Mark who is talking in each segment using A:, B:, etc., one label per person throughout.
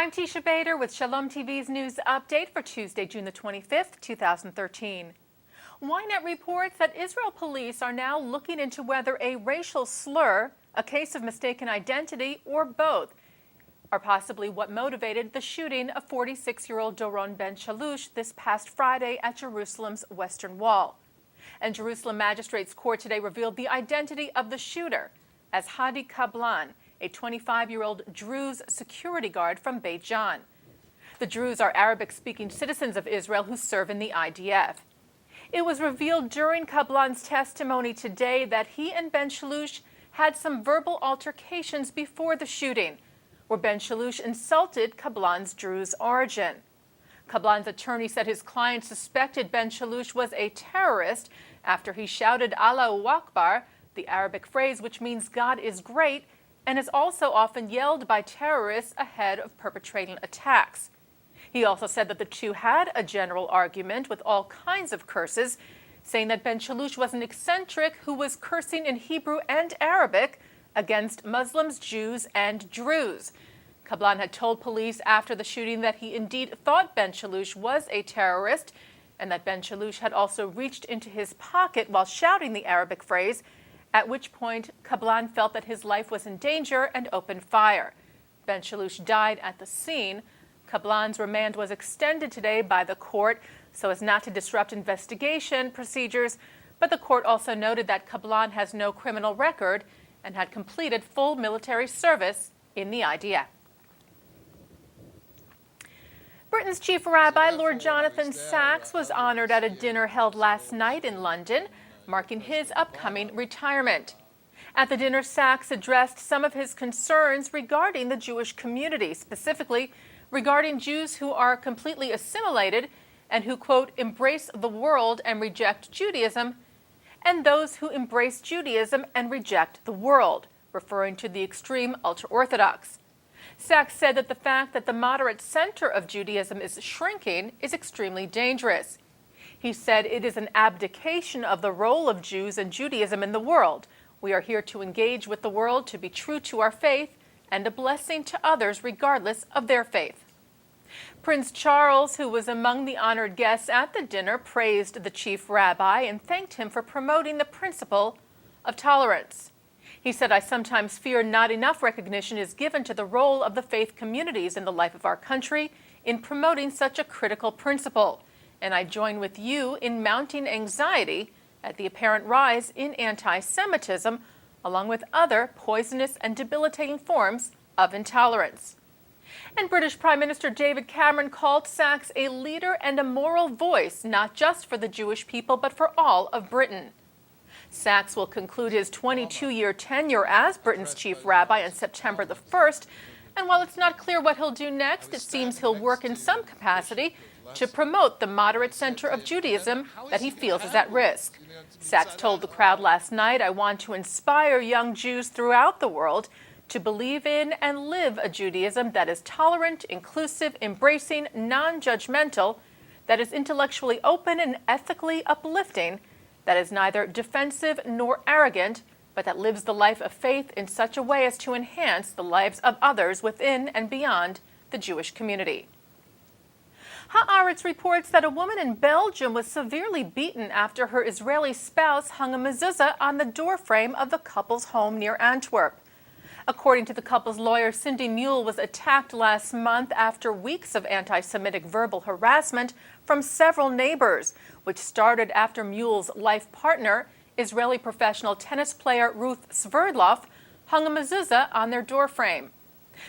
A: I'm Teisha Bader with Shalom TV's news update for Tuesday, June the 25th, 2013. Ynet reports that Israel police are now looking into whether a racial slur, a case of mistaken identity, or both are possibly what motivated the shooting of 46-year-old Doron Ben Shalush this past Friday at Jerusalem's Western Wall. And Jerusalem Magistrates Court today revealed the identity of the shooter as Hadi Kablan, a 25-year-old Druze security guard from Beit Jan. The Druze are Arabic-speaking citizens of Israel who serve in the IDF. It was revealed during Kablan's testimony today that he and Ben Shalush had some verbal altercations before the shooting, where Ben Shalush insulted Kablan's Druze origin. Kablan's attorney said his client suspected Ben Shalush was a terrorist after he shouted Allahu Akbar, the Arabic phrase which means God is great, and is also often yelled by terrorists ahead of perpetrating attacks. He also said that the two had a general argument with all kinds of curses, saying that Ben Shalush was an eccentric who was cursing in Hebrew and Arabic against Muslims, Jews, and Druze. Kablan had told police after the shooting that he indeed thought Ben Shalush was a terrorist, and that Ben Shalush had also reached into his pocket while shouting the Arabic phrase, at which point Kablan felt that his life was in danger and opened fire. Ben Shalush died at the scene. Kablan's remand was extended today by the court so as not to disrupt investigation procedures, but the court also noted that Kablan has no criminal record and had completed full military service in the IDF. Britain's chief rabbi, Lord Jonathan Sacks, was honored at a dinner held last night in London, marking his upcoming retirement. At the dinner, Sacks addressed some of his concerns regarding the Jewish community, specifically regarding Jews who are completely assimilated and who, quote, embrace the world and reject Judaism, and those who embrace Judaism and reject the world, referring to the extreme ultra-Orthodox. Sacks said that the fact that the moderate center of Judaism is shrinking is extremely dangerous. He said it is an abdication of the role of Jews and Judaism in the world. We are here to engage with the world, to be true to our faith, and a blessing to others regardless of their faith. Prince Charles, who was among the honored guests at the dinner, praised the chief rabbi and thanked him for promoting the principle of tolerance. He said, "I sometimes fear not enough recognition is given to the role of the faith communities in the life of our country in promoting such a critical principle. And I join with you in mounting anxiety at the apparent rise in anti-Semitism, along with other poisonous and debilitating forms of intolerance." And British Prime Minister David Cameron called Sacks a leader and a moral voice, not just for the Jewish people, but for all of Britain. Sacks will conclude his 22-year tenure as Britain's chief rabbi on September the 1st, and while it's not clear what he'll do next, it seems he'll work in some capacity to promote the moderate center of Judaism that he feels is at risk. Sacks told the crowd last night, "I want to inspire young Jews throughout the world to believe in and live a Judaism that is tolerant, inclusive, embracing, non-judgmental, that is intellectually open and ethically uplifting, that is neither defensive nor arrogant, but that lives the life of faith in such a way as to enhance the lives of others within and beyond the Jewish community." Haaretz reports that a woman in Belgium was severely beaten after her Israeli spouse hung a mezuzah on the doorframe of the couple's home near Antwerp. According to the couple's lawyer, Cindy Mule was attacked last month after weeks of anti-Semitic verbal harassment from several neighbors, which started after Mule's life partner, Israeli professional tennis player Ruth Sverdlov, hung a mezuzah on their doorframe.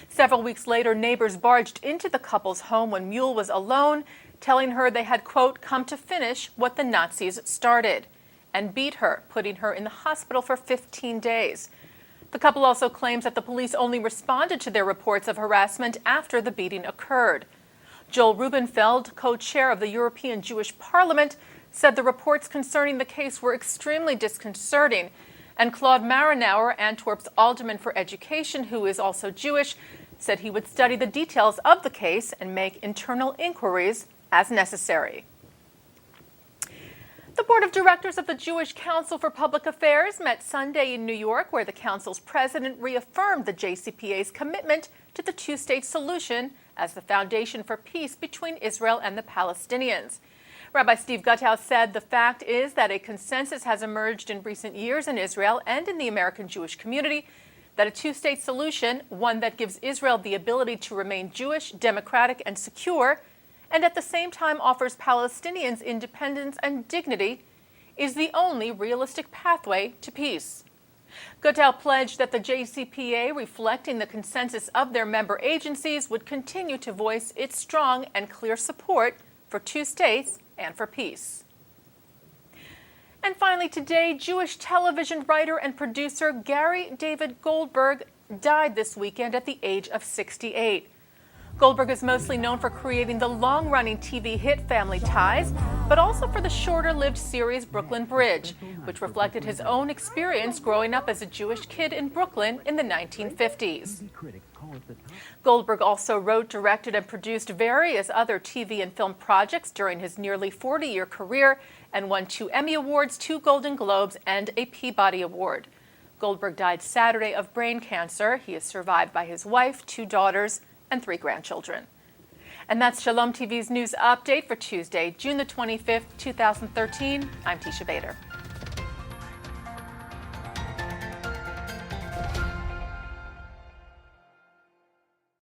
A: Several weeks later, neighbors barged into the couple's home when Mule was alone, telling her they had, quote, come to finish what the Nazis started, and beat her, putting her in the hospital for 15 days. The couple also claims that the police only responded to their reports of harassment after the beating occurred. Joel Rubenfeld, co-chair of the European Jewish Parliament, said the reports concerning the case were extremely disconcerting, and Claude Marinauer, Antwerp's alderman for education, who is also Jewish, said he would study the details of the case and make internal inquiries as necessary. The board of directors of the Jewish Council for Public Affairs met Sunday in New York, where the council's president reaffirmed the JCPA's commitment to the two-state solution as the foundation for peace between Israel and the Palestinians. Rabbi Steve Guttow said the fact is that a consensus has emerged in recent years in Israel and in the American Jewish community that a two-state solution, one that gives Israel the ability to remain Jewish, democratic, and secure, and at the same time offers Palestinians independence and dignity, is the only realistic pathway to peace. Guttow pledged that the JCPA, reflecting the consensus of their member agencies, would continue to voice its strong and clear support for two states and for peace. And finally today, Jewish television writer and producer Gary David Goldberg died this weekend at the age of 68. Goldberg is mostly known for creating the long-running TV hit Family Ties, but also for the shorter-lived series Brooklyn Bridge, which reflected his own experience growing up as a Jewish kid in Brooklyn in the 1950s. Goldberg also wrote, directed, and produced various other TV and film projects during his nearly 40-year career and won 2 Emmy Awards, 2 Golden Globes, and a Peabody Award. Goldberg died Saturday of brain cancer. He is survived by his wife, 2 daughters, and 3 grandchildren. And that's Shalom TV's news update for Tuesday, June the 25th, 2013. I'm Teisha Bader.